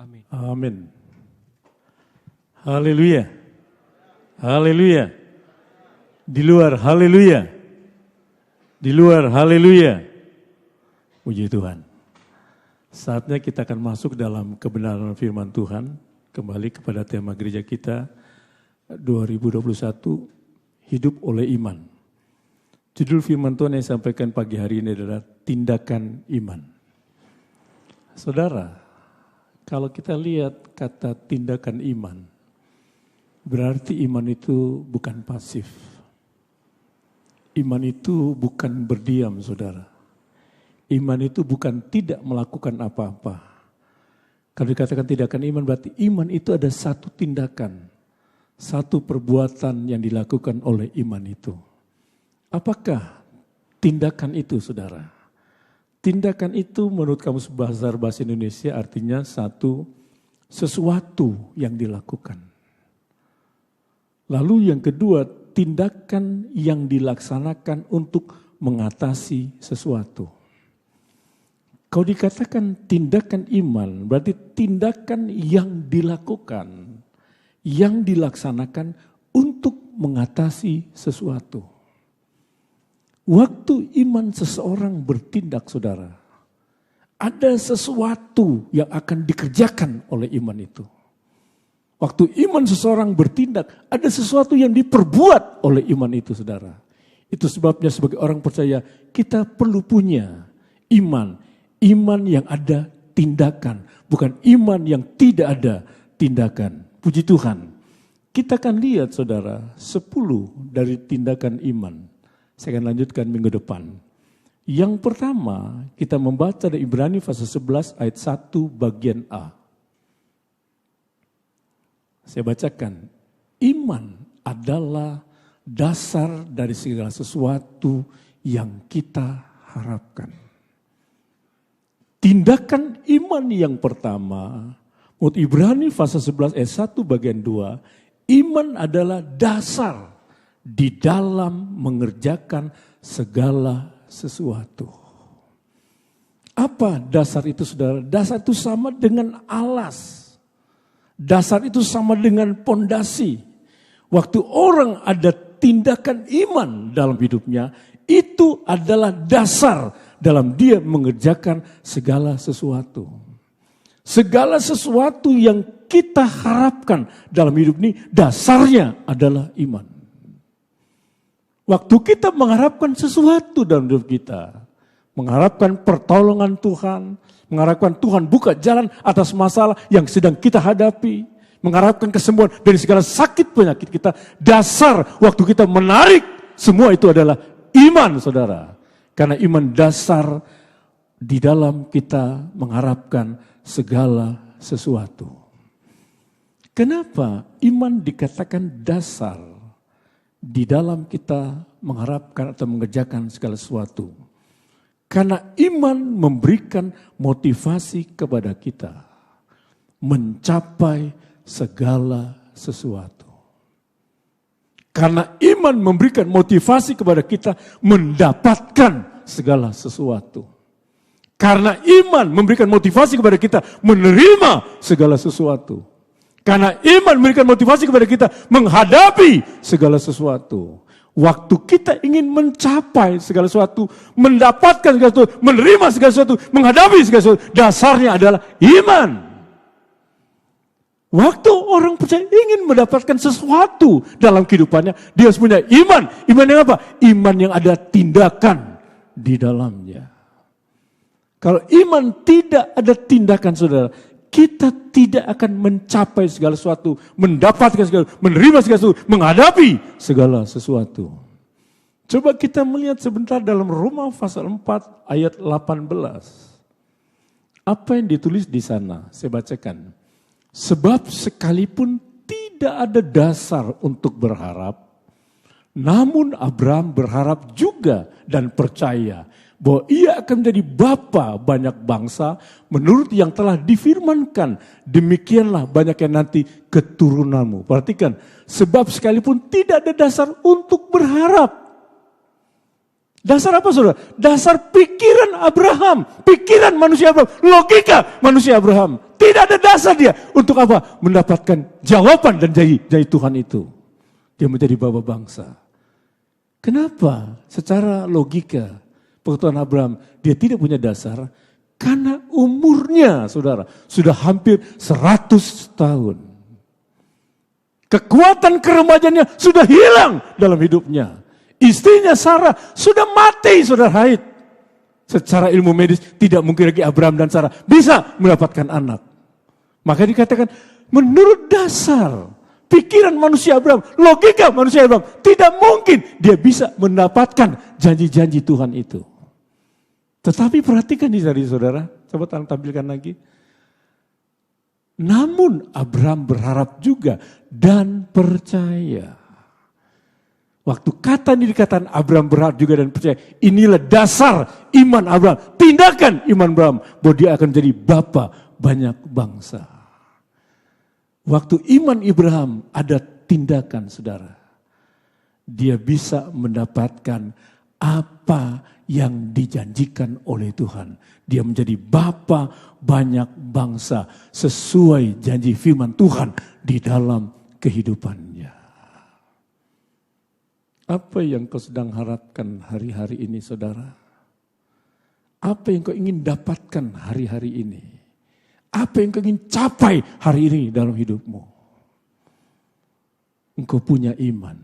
Amin. Amin. Haleluya. Haleluya. Di luar haleluya. Di luar haleluya. Puji Tuhan. Saatnya kita akan masuk dalam kebenaran firman Tuhan. Kembali kepada tema gereja kita 2021, hidup oleh iman. Judul firman Tuhan yang disampaikan pagi hari ini adalah tindakan iman. Saudara, kalau kita lihat kata tindakan iman, berarti iman itu bukan pasif. Iman itu bukan berdiam, saudara. Iman itu bukan tidak melakukan apa-apa. Kalau dikatakan tindakan iman, berarti iman itu ada satu tindakan, satu perbuatan yang dilakukan oleh iman itu. Apakah tindakan itu, saudara? Tindakan itu menurut Kamus Besar Bahasa Indonesia artinya sesuatu yang dilakukan. Lalu yang kedua, tindakan yang dilaksanakan untuk mengatasi sesuatu. Kalau dikatakan tindakan iman, berarti tindakan yang dilakukan, yang dilaksanakan untuk mengatasi sesuatu. Waktu iman seseorang bertindak, saudara, ada sesuatu yang akan dikerjakan oleh iman itu. Waktu iman seseorang bertindak, ada sesuatu yang diperbuat oleh iman itu, saudara. Itu sebabnya sebagai orang percaya, kita perlu punya iman. Iman yang ada tindakan, bukan iman yang tidak ada tindakan. Puji Tuhan. Kita akan lihat, saudara, 10 dari tindakan iman. Saya akan lanjutkan minggu depan. Yang pertama, kita membaca dari Ibrani pasal 11 ayat 1 bagian A. Saya bacakan, iman adalah dasar dari segala sesuatu yang kita harapkan. Tindakan iman yang pertama, menurut Ibrani pasal 11 ayat 1 bagian 2, iman adalah dasar di dalam mengerjakan segala sesuatu. Apa dasar itu, saudara? Dasar itu sama dengan alas. Dasar itu sama dengan pondasi. Waktu orang ada tindakan iman dalam hidupnya, itu adalah dasar dalam dia mengerjakan segala sesuatu. Segala sesuatu yang kita harapkan dalam hidup ini, dasarnya adalah iman. Waktu kita mengharapkan sesuatu dalam hidup kita, mengharapkan pertolongan Tuhan, mengharapkan Tuhan buka jalan atas masalah yang sedang kita hadapi, mengharapkan kesembuhan dari segala sakit penyakit kita, dasar waktu kita menarik semua itu adalah iman, saudara. Karena iman dasar di dalam kita mengharapkan segala sesuatu. Kenapa iman dikatakan dasar di dalam kita mengharapkan atau mengerjakan segala sesuatu? Karena iman memberikan motivasi kepada kita mencapai segala sesuatu. Karena iman memberikan motivasi kepada kita mendapatkan segala sesuatu. Karena iman memberikan motivasi kepada kita menerima segala sesuatu. Karena iman memberikan motivasi kepada kita menghadapi segala sesuatu. Waktu kita ingin mencapai segala sesuatu, mendapatkan segala sesuatu, menerima segala sesuatu, menghadapi segala sesuatu, dasarnya adalah iman. Waktu orang percaya ingin mendapatkan sesuatu dalam kehidupannya, dia harus punya iman. Iman yang apa? Iman yang ada tindakan di dalamnya. Kalau iman tidak ada tindakan, saudara, kita tidak akan mencapai segala sesuatu, mendapatkan segala sesuatu, menerima segala sesuatu, menghadapi segala sesuatu. Coba kita melihat sebentar dalam Roma pasal 4 ayat 18. Apa yang ditulis di sana? Saya bacakan. Sebab sekalipun tidak ada dasar untuk berharap, namun Abraham berharap juga dan percaya bahwa ia akan menjadi bapa banyak bangsa menurut yang telah difirmankan. Demikianlah banyak yang nanti keturunanmu. Perhatikan, sebab sekalipun tidak ada dasar untuk berharap. Dasar apa, saudara? Dasar pikiran Abraham, pikiran manusia Abraham, logika manusia Abraham. Tidak ada dasar dia. Untuk apa? Mendapatkan jawaban dan janji Tuhan itu. Dia menjadi bapa bangsa. Kenapa? Secara logika, pengetahuan Abraham, dia tidak punya dasar. Karena umurnya, saudara, sudah hampir 100 tahun. Kekuatan keremajannya sudah hilang dalam hidupnya. Istrinya Sarah sudah mati, saudara Haid. Secara ilmu medis tidak mungkin lagi Abraham dan Sarah bisa mendapatkan anak. Maka dikatakan menurut dasar pikiran manusia Abraham, logika manusia Abraham, tidak mungkin dia bisa mendapatkan janji-janji Tuhan itu. Tetapi perhatikan di sini saudara, coba tampilkan lagi. Namun Abraham berharap juga dan percaya. Waktu kata ini dikatakan Abraham berharap juga dan percaya. Inilah dasar iman Abraham. Tindakan iman Abraham. Bahwa dia akan menjadi bapa banyak bangsa. Waktu iman Abraham ada tindakan saudara. Dia bisa mendapatkan apa yang dijanjikan oleh Tuhan. Dia menjadi bapa banyak bangsa sesuai janji firman Tuhan di dalam kehidupannya. Apa yang kau sedang harapkan hari-hari ini saudara? Apa yang kau ingin dapatkan hari-hari ini? Apa yang kau ingin capai hari ini dalam hidupmu? Engkau punya iman.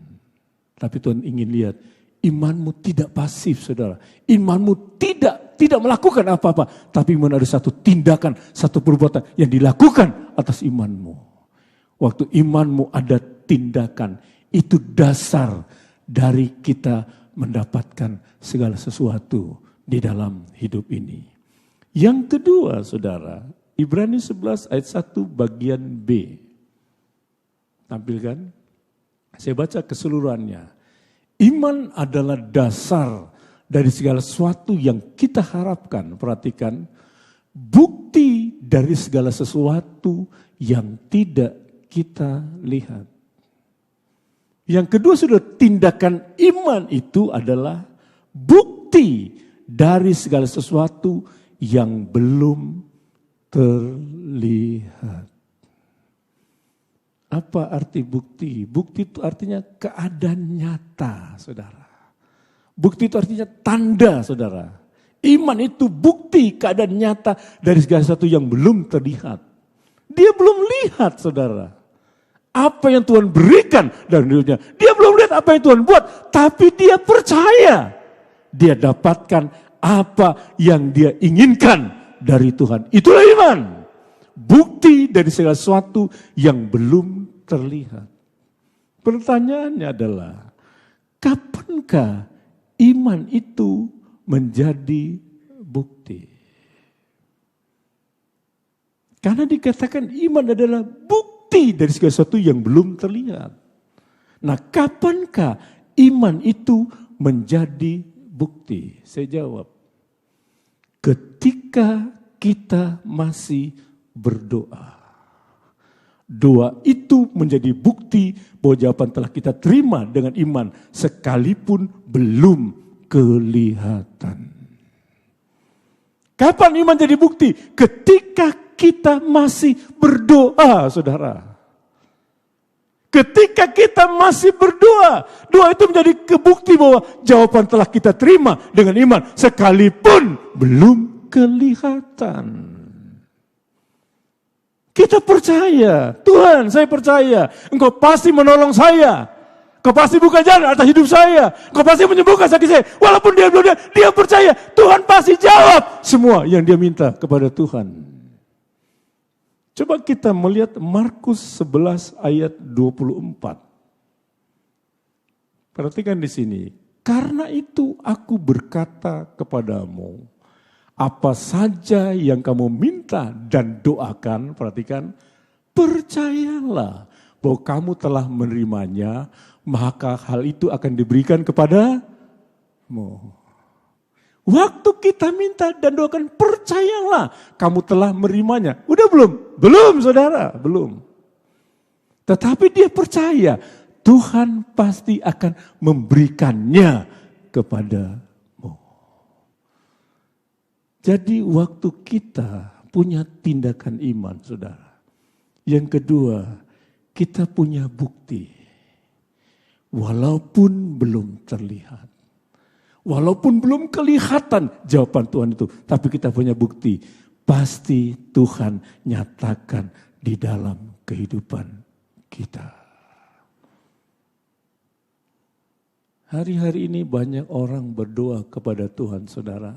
Tapi Tuhan ingin lihat imanmu tidak pasif saudara. Imanmu tidak melakukan apa-apa. Tapi iman ada satu tindakan, satu perbuatan yang dilakukan atas imanmu. Waktu imanmu ada tindakan, itu dasar dari kita mendapatkan segala sesuatu di dalam hidup ini. Yang kedua saudara, Ibrani 11 ayat 1 bagian B. Tampilkan, saya baca keseluruhannya. Iman adalah dasar dari segala sesuatu yang kita harapkan. Perhatikan, bukti dari segala sesuatu yang tidak kita lihat. Yang kedua sudah tindakan iman itu adalah bukti dari segala sesuatu yang belum terlihat. Apa arti bukti? Bukti itu artinya keadaan nyata, saudara. Bukti itu artinya tanda, saudara. Iman itu bukti keadaan nyata dari segala sesuatu yang belum terlihat. Dia belum lihat, saudara. Apa yang Tuhan berikan dalam hidupnya. Dia belum lihat apa yang Tuhan buat. Tapi dia percaya. Dia dapatkan apa yang dia inginkan dari Tuhan. Itulah iman. Bukti dari segala sesuatu yang belum terlihat. Pertanyaannya adalah, kapankah iman itu menjadi bukti? Karena dikatakan iman adalah bukti dari segala sesuatu yang belum terlihat. Nah, kapankah iman itu menjadi bukti? Saya jawab, ketika kita masih berdoa. Doa itu menjadi bukti bahwa jawaban telah kita terima dengan iman sekalipun belum kelihatan. Kapan iman jadi bukti? Ketika kita masih berdoa, saudara. Ketika kita masih berdoa, doa itu menjadi kebukti bahwa jawaban telah kita terima dengan iman sekalipun belum kelihatan. Kita percaya, Tuhan saya percaya, Engkau pasti menolong saya. Engkau pasti buka jalan atas hidup saya. Engkau pasti menyembuhkan sakit saya. Walaupun dia belum lihat, dia percaya Tuhan pasti jawab semua yang dia minta kepada Tuhan. Coba kita melihat Markus 11 ayat 24. Perhatikan di sini. Karena itu aku berkata kepadamu, apa saja yang kamu minta dan doakan, perhatikan, percayalah bahwa kamu telah menerimanya, maka hal itu akan diberikan kepadamu. Waktu kita minta dan doakan, percayalah kamu telah menerimanya. Udah belum? Belum saudara, belum. Tetapi dia percaya Tuhan pasti akan memberikannya kepadamu. Jadi waktu kita punya tindakan iman, saudara. Yang kedua, kita punya bukti. Walaupun belum terlihat. Walaupun belum kelihatan jawaban Tuhan itu. Tapi kita punya bukti. Pasti Tuhan nyatakan di dalam kehidupan kita. Hari-hari ini banyak orang berdoa kepada Tuhan, saudara.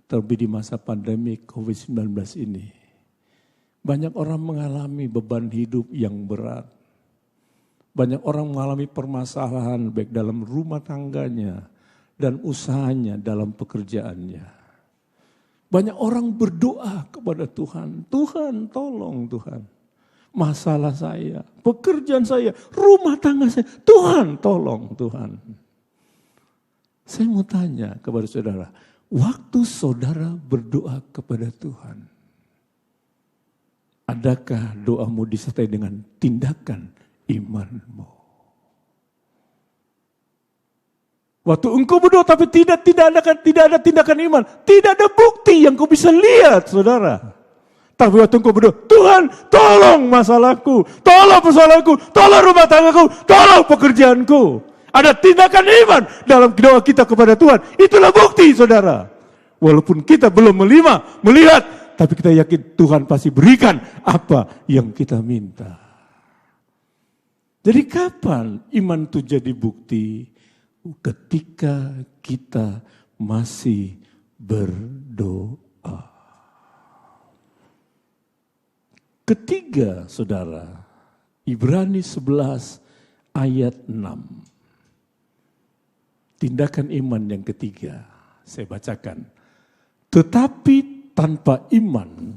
Terlebih di masa pandemi COVID-19 ini. Banyak orang mengalami beban hidup yang berat. Banyak orang mengalami permasalahan baik dalam rumah tangganya dan usahanya dalam pekerjaannya. Banyak orang berdoa kepada Tuhan. Tuhan, tolong Tuhan. Masalah saya, pekerjaan saya, rumah tangga saya. Tuhan, tolong Tuhan. Saya mau tanya kepada saudara. Waktu saudara berdoa kepada Tuhan. Adakah doamu disertai dengan tindakan imanmu? Waktu engkau berdoa tapi tidak ada tindakan iman. Tidak ada bukti yang kau bisa lihat, saudara. Tapi waktu engkau berdoa, Tuhan tolong masalahku, tolong persoalanku, tolong rumah tanggaku, tolong pekerjaanku. Ada tindakan iman dalam doa kita kepada Tuhan. Itulah bukti, saudara. Walaupun kita belum melihat, tapi kita yakin Tuhan pasti berikan apa yang kita minta. Jadi kapan iman itu jadi bukti? Ketika kita masih berdoa. Ketiga, saudara, Ibrani 11 ayat 6. Tindakan iman yang ketiga, saya bacakan. Tetapi tanpa iman,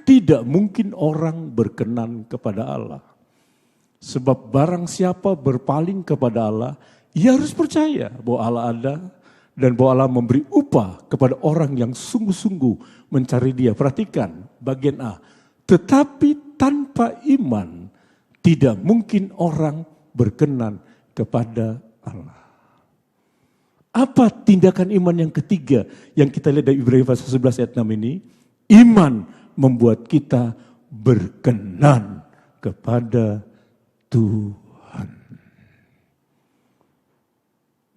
tidak mungkin orang berkenan kepada Allah. Sebab barang siapa berpaling kepada Allah, ia harus percaya bahwa Allah ada dan bahwa Allah memberi upah kepada orang yang sungguh-sungguh mencari Dia. Perhatikan bagian A. Tetapi tanpa iman tidak mungkin orang berkenan kepada Allah. Apa tindakan iman yang ketiga yang kita lihat dari Ibrani pasal 11 ayat 6 ini? Iman membuat kita berkenan kepada Tuhan.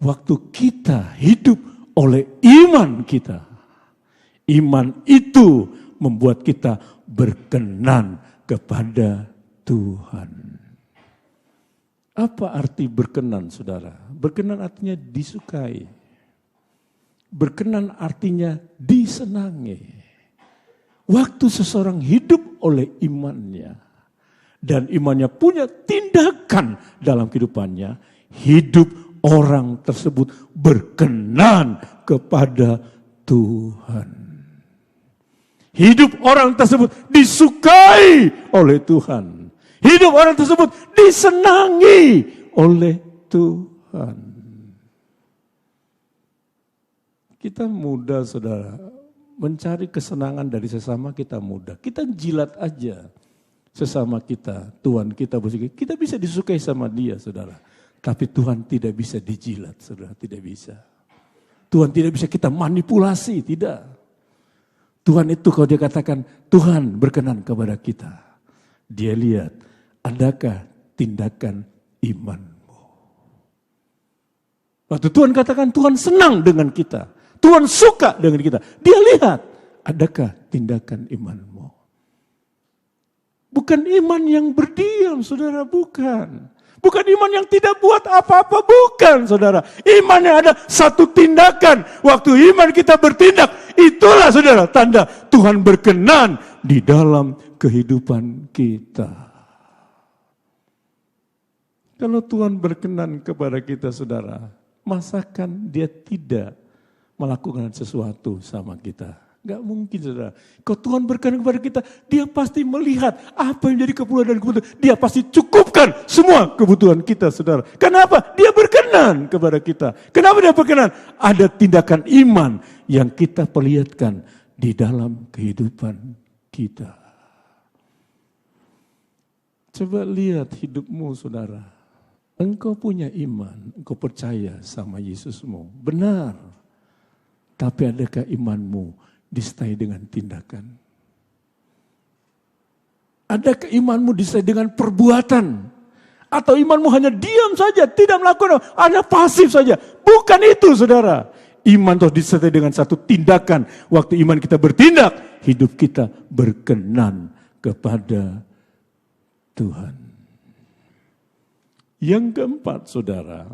Waktu kita hidup oleh iman kita, iman itu membuat kita berkenan kepada Tuhan. Apa arti berkenan, saudara? Berkenan artinya disukai. Berkenan artinya disenangi. Waktu seseorang hidup oleh imannya, dan imannya punya tindakan dalam kehidupannya, hidup orang tersebut berkenan kepada Tuhan. Hidup orang tersebut disukai oleh Tuhan. Hidup orang tersebut disenangi oleh Tuhan. Kita mudah, saudara, mencari kesenangan dari sesama kita mudah. Kita jilat aja sesama kita, Tuhan kita bersikap. Kita bisa disukai sama dia, saudara. Tapi Tuhan tidak bisa dijilat, saudara, tidak bisa. Tuhan tidak bisa kita manipulasi, tidak. Tuhan itu kalau dia katakan, Tuhan berkenan kepada kita. Dia lihat, adakah tindakan imanmu. Waktu Tuhan katakan, Tuhan senang dengan kita. Tuhan suka dengan kita. Dia lihat, adakah tindakan imanmu. Bukan iman yang berdiam, saudara, bukan. Bukan iman yang tidak buat apa-apa, bukan, saudara. Iman yang ada satu tindakan. Waktu iman kita bertindak, itulah, saudara, tanda Tuhan berkenan di dalam kehidupan kita. Kalau Tuhan berkenan kepada kita, saudara, masakan dia tidak melakukan sesuatu sama kita? Gak mungkin, saudara. Kalau Tuhan berkenan kepada kita, dia pasti melihat apa yang menjadi keperluan dan kebutuhan. Dia pasti cukupkan semua kebutuhan kita, saudara. Kenapa? Dia berkenan kepada kita. Kenapa dia berkenan? Ada tindakan iman yang kita perlihatkan di dalam kehidupan kita. Coba lihat hidupmu, saudara. Engkau punya iman, engkau percaya sama Yesusmu. Benar. Tapi adakah imanmu disertai dengan tindakan? Adakah imanmu disertai dengan perbuatan? Atau imanmu hanya diam saja, tidak melakukan, hanya pasif saja? Bukan itu, saudara. Iman terus disertai dengan satu tindakan. Waktu iman kita bertindak, hidup kita berkenan kepada Tuhan. Yang keempat, saudara,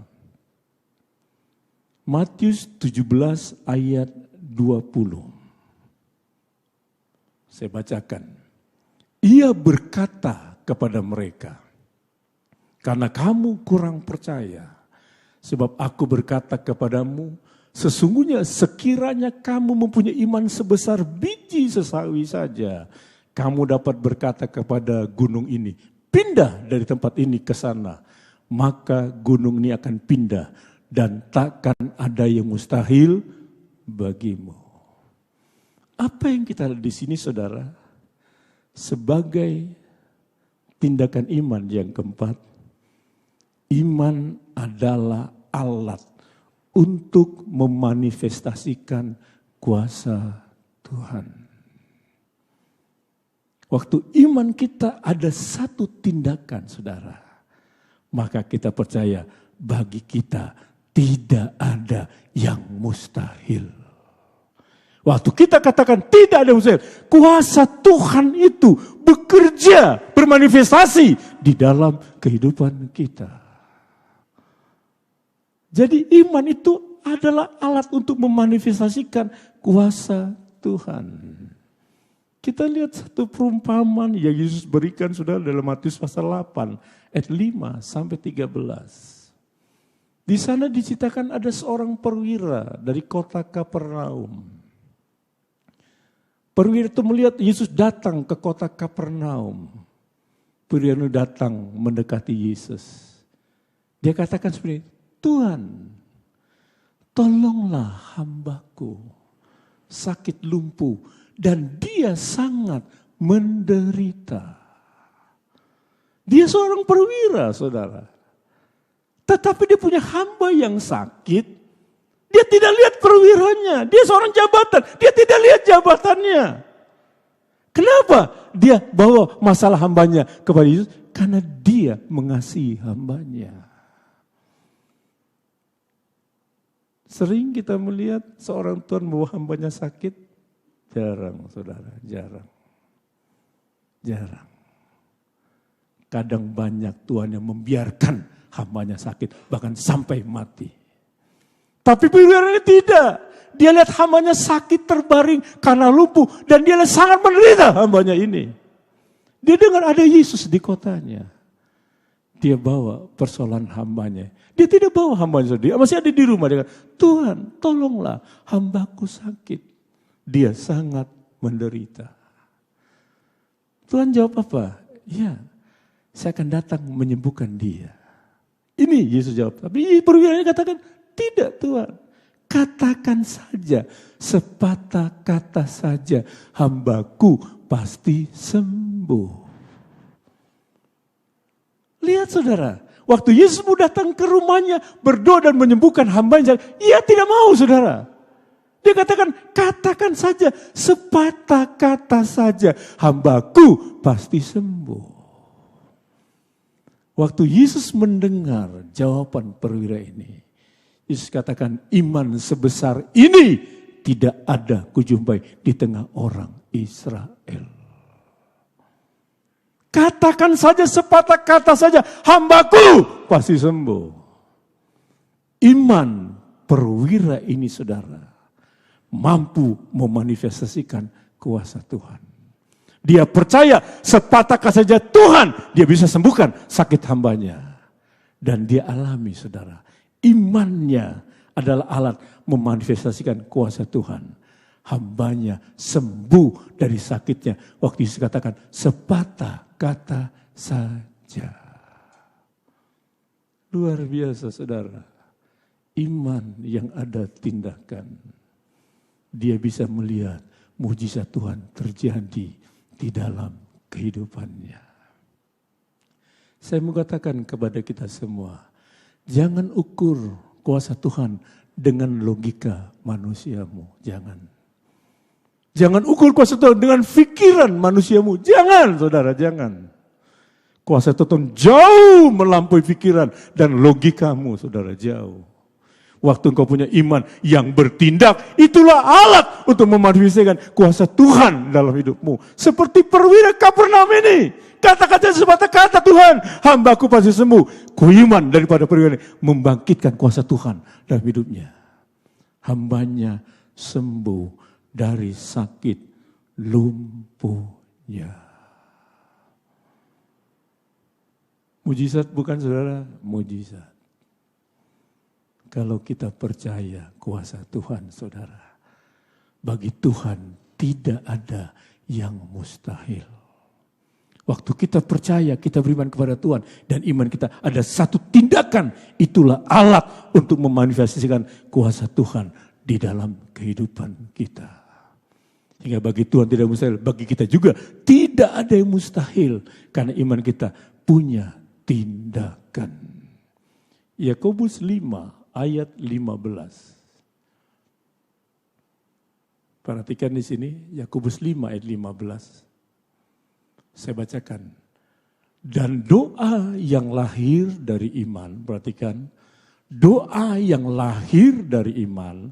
Matius 17 ayat 20. Saya bacakan. Ia berkata kepada mereka, karena kamu kurang percaya, sebab aku berkata kepadamu, sesungguhnya sekiranya kamu mempunyai iman sebesar biji sesawi saja, kamu dapat berkata kepada gunung ini, pindah dari tempat ini ke sana, maka gunung ini akan pindah dan takkan ada yang mustahil bagimu. Apa yang kita lihat di sini, saudara? Sebagai tindakan iman yang keempat, iman adalah alat untuk memanifestasikan kuasa Tuhan. Waktu iman kita ada satu tindakan, saudara, maka kita percaya bagi kita tidak ada yang mustahil. Waktu kita katakan tidak ada yang mustahil, kuasa Tuhan itu bekerja, bermanifestasi di dalam kehidupan kita. Jadi iman itu adalah alat untuk memanifestasikan kuasa Tuhan. Kita lihat satu perumpamaan yang Yesus berikan, saudara, dalam Matius pasal 8 ayat 5 sampai 13. Di sana diceritakan ada seorang perwira dari kota Kapernaum. Perwira itu melihat Yesus datang ke kota Kapernaum. Perwira itu datang mendekati Yesus. Dia katakan seperti, Tuhan, tolonglah hambaku, sakit lumpuh, dan dia sangat menderita. Dia seorang perwira, saudara. Tetapi dia punya hamba yang sakit. Dia tidak lihat perwiranya. Dia seorang jabatan. Dia tidak lihat jabatannya. Kenapa dia bawa masalah hambanya kepada Yesus? Karena dia mengasihi hambanya. Sering kita melihat seorang Tuhan bawa hambanya sakit. Jarang, saudara, jarang. Jarang. Kadang banyak Tuhan yang membiarkan hambanya sakit, bahkan sampai mati. Tapi perwira ini tidak. Dia lihat hambanya sakit terbaring karena lumpuh, dan dia sangat menderita hambanya ini. Dia dengar ada Yesus di kotanya. Dia bawa persoalan hambanya. Dia tidak bawa hambanya sendiri, masih ada di rumah. Dia kata, Tuhan, tolonglah hambaku sakit. Dia sangat menderita. Tuhan jawab apa? Ya, saya akan datang menyembuhkan dia. Ini Yesus jawab. Tapi perwiranya katakan, tidak Tuhan. Katakan saja, sepatah kata saja, hambaku pasti sembuh. Lihat, saudara, waktu Yesus mau datang ke rumahnya, berdoa dan menyembuhkan hambanya, ia tidak mau, saudara. Dia katakan saja, sepatah kata saja, hambaku pasti sembuh. Waktu Yesus mendengar jawaban perwira ini, Yesus katakan, iman sebesar ini tidak ada kujumpai di tengah orang Israel. Katakan saja, sepatah kata saja, hambaku pasti sembuh. Iman perwira ini, saudara, mampu memanifestasikan kuasa Tuhan. Dia percaya sepatah kata saja Tuhan, dia bisa sembuhkan sakit hambanya. Dan dia alami, saudara, imannya adalah alat memanifestasikan kuasa Tuhan. Hambanya sembuh dari sakitnya. Waktu Yesus katakan sepatah kata saja. Luar biasa, saudara. Iman yang ada tindakan. Dia bisa melihat mujizat Tuhan terjadi di dalam kehidupannya. Saya mau katakan kepada kita semua, jangan ukur kuasa Tuhan dengan logika manusiamu, jangan. Jangan ukur kuasa Tuhan dengan pikiran manusiamu. Jangan, saudara, jangan. Kuasa Tuhan jauh melampaui pikiran dan logikamu, saudara, jauh. Waktu engkau punya iman yang bertindak, itulah alat untuk memanifestasikan kuasa Tuhan dalam hidupmu. Seperti perwira Kapernaum ini. Kata-kata sepatah kata Tuhan, hambaku pasti sembuh. Kuiman daripada perwira ini membangkitkan kuasa Tuhan dalam hidupnya. Hambanya sembuh dari sakit lumpuhnya. Mujizat bukan, saudara? Mujizat. Kalau kita percaya kuasa Tuhan, saudara, bagi Tuhan tidak ada yang mustahil. Waktu kita percaya, kita beriman kepada Tuhan, dan iman kita ada satu tindakan, itulah alat untuk memanifestasikan kuasa Tuhan di dalam kehidupan kita. Sehingga bagi Tuhan tidak mustahil, bagi kita juga tidak ada yang mustahil, karena iman kita punya tindakan. Yakobus 5 ayat 15. Perhatikan di sini, Yakobus 5 ayat 15. Saya bacakan. Dan doa yang lahir dari iman, perhatikan, doa yang lahir dari iman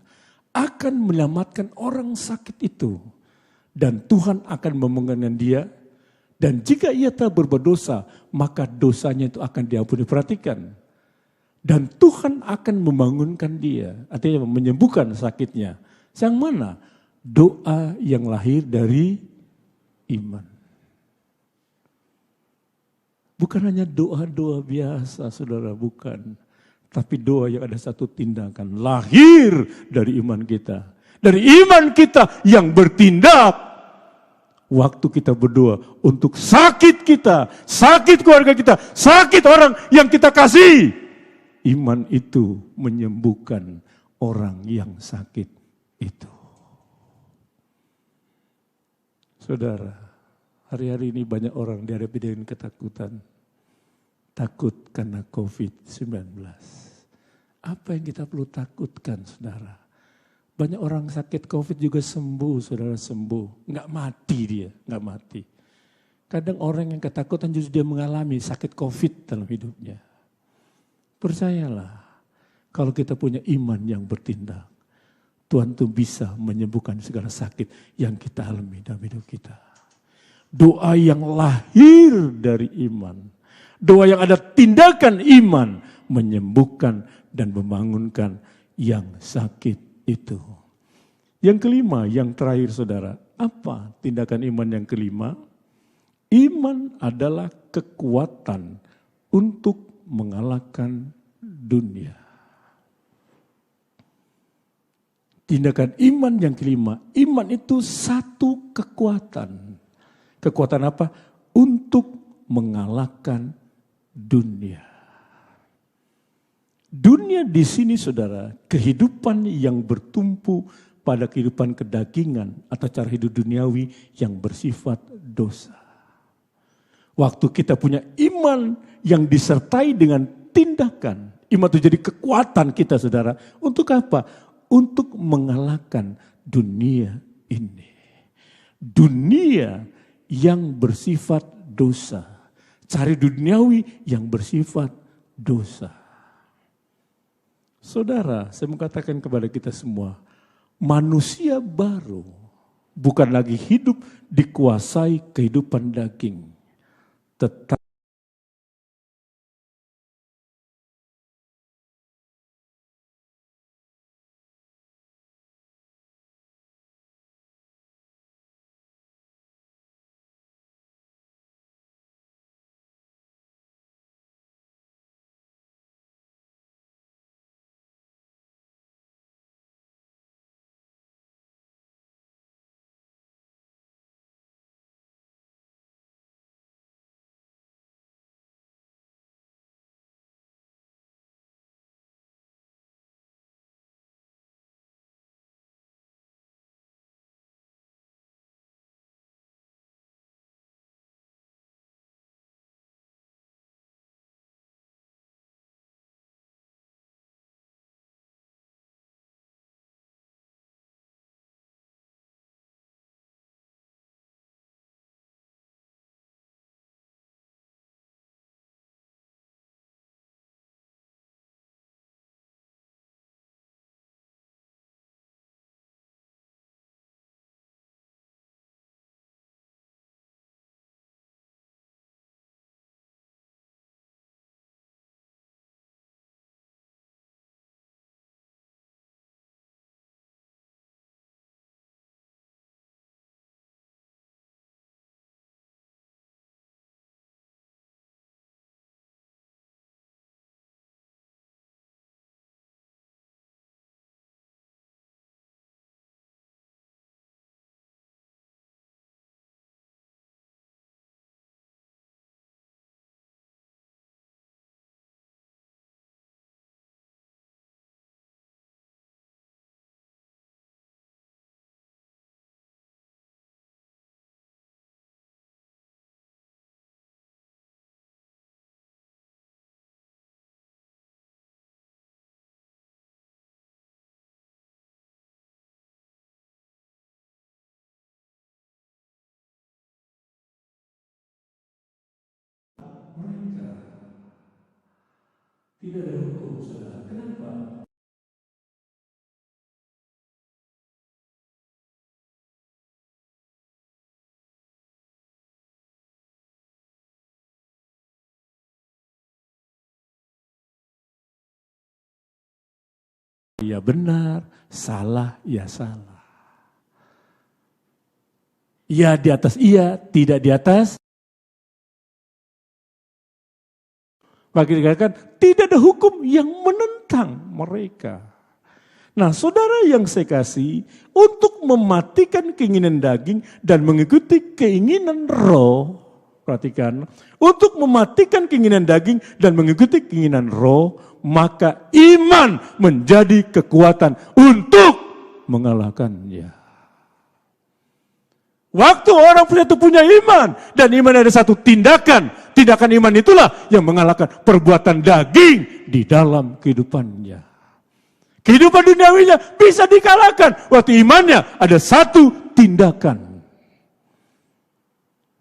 akan menyelamatkan orang sakit itu. Dan Tuhan akan memenggangan dia. Dan jika ia telah berbuat dosa, maka dosanya itu akan diampuni. Perhatikan. Dan Tuhan akan membangunkan dia. Artinya menyembuhkan sakitnya. Yang mana? Doa yang lahir dari iman. Bukan hanya doa-doa biasa, saudara, bukan. Tapi doa yang ada satu tindakan. Lahir dari iman kita. Dari iman kita yang bertindak. Waktu kita berdoa untuk sakit kita, sakit keluarga kita, sakit orang yang kita kasih. Iman itu menyembuhkan orang yang sakit itu. Saudara, hari-hari ini banyak orang dihadapi dengan ketakutan. Takut karena COVID-19. Apa yang kita perlu takutkan, saudara? Banyak orang sakit COVID juga sembuh, saudara, sembuh. Enggak mati dia, enggak mati. Kadang orang yang ketakutan justru dia mengalami sakit COVID dalam hidupnya. Percayalah, kalau kita punya iman yang bertindak, Tuhan tuh bisa menyembuhkan segala sakit yang kita alami dalam hidup kita. Doa yang lahir dari iman, doa yang ada tindakan iman, menyembuhkan dan membangunkan yang sakit itu. Yang kelima, yang terakhir, saudara, apa tindakan iman yang kelima? Iman adalah kekuatan untuk mengalahkan dunia. Tindakan iman yang kelima, iman itu satu kekuatan. Kekuatan apa? Untuk mengalahkan dunia. Dunia di sini, saudara, kehidupan yang bertumpu pada kehidupan kedagingan atau cara hidup duniawi yang bersifat dosa. Waktu kita punya iman yang disertai dengan tindakan, iman itu jadi kekuatan kita, saudara. Untuk apa? Untuk mengalahkan dunia ini. Dunia yang bersifat dosa. Cari duniawi yang bersifat dosa. Saudara, saya mengatakan kepada kita semua, manusia baru bukan lagi hidup dikuasai kehidupan daging, tetapi Tidak ada hukum, saudara. Kenapa? Ya benar, salah ya salah. Ya di atas iya, tidak di atas. Maka dikatakan tidak ada hukum yang menentang mereka. Nah saudara yang saya kasih, untuk mematikan keinginan daging dan mengikuti keinginan roh, perhatikan, untuk mematikan keinginan daging dan mengikuti keinginan roh, maka iman menjadi kekuatan untuk mengalahkannya. Waktu orang itu punya iman, dan iman ada satu tindakan. Tindakan iman itulah yang mengalahkan perbuatan daging di dalam kehidupannya. Kehidupan duniawinya bisa dikalahkan. Waktu imannya ada satu tindakan.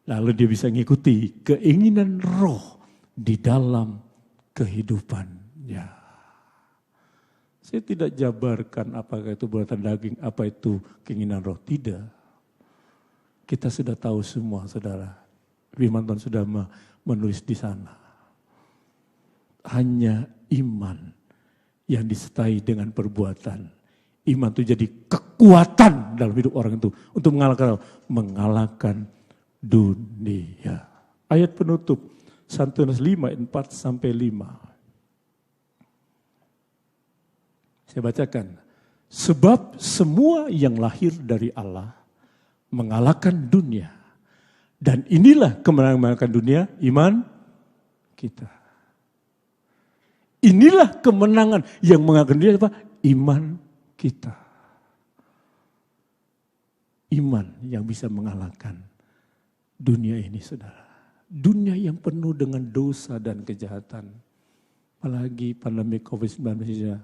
Lalu dia bisa mengikuti keinginan roh di dalam kehidupannya. Saya tidak jabarkan apakah itu perbuatan daging, apa itu keinginan roh. Tidak. Kita sudah tahu semua, saudara. Firman Tuhan sudah menulis di sana. Hanya iman yang disertai dengan perbuatan. Iman itu jadi kekuatan dalam hidup orang itu. Untuk mengalahkan dunia. Ayat penutup. 1 Yohanes 5, 4-5. Saya bacakan. Sebab semua yang lahir dari Allah mengalahkan dunia. Dan inilah kemenangan mengalahkan dunia, iman kita. Inilah kemenangan yang mengalahkan dunia, apa? Iman kita. Iman yang bisa mengalahkan dunia ini, saudara. Dunia yang penuh dengan dosa dan kejahatan. Apalagi pandemi COVID-19 ini,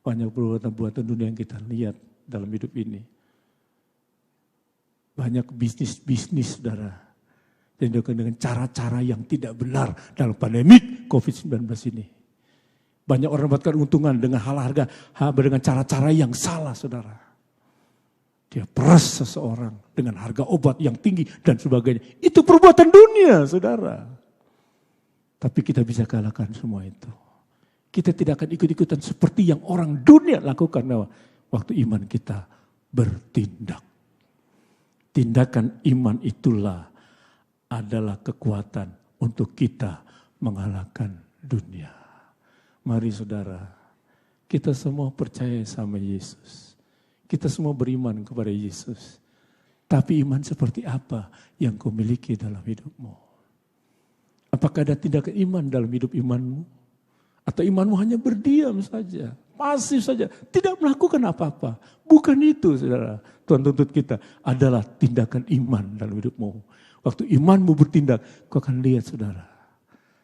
banyak perbuatan-perbuatan dunia yang kita lihat dalam hidup ini. Banyak bisnis-bisnis, saudara, yang dilakukan dengan cara-cara yang tidak benar dalam pandemik COVID-19 ini. Banyak orang mendapatkan keuntungan dengan dengan cara-cara yang salah, saudara. Dia peras seseorang dengan harga obat yang tinggi dan sebagainya. Itu perbuatan dunia, saudara. Tapi kita bisa kalahkan semua itu. Kita tidak akan ikut-ikutan seperti yang orang dunia lakukan waktu iman kita bertindak. Tindakan iman itulah adalah kekuatan untuk kita mengalahkan dunia. Mari saudara, kita semua percaya sama Yesus. Kita semua beriman kepada Yesus. Tapi iman seperti apa yang kau miliki dalam hidupmu? Apakah ada tindakan iman dalam hidup imanmu? Atau imanmu hanya berdiam saja? Pasif saja, tidak melakukan apa-apa. Bukan itu, saudara. Tuhan tuntut kita adalah tindakan iman dalam hidupmu. Waktu imanmu bertindak, kau akan lihat, saudara.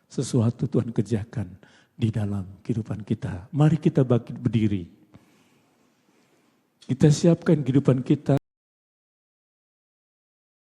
Sesuatu Tuhan kerjakan di dalam kehidupan kita. Mari kita berdiri. Kita siapkan kehidupan kita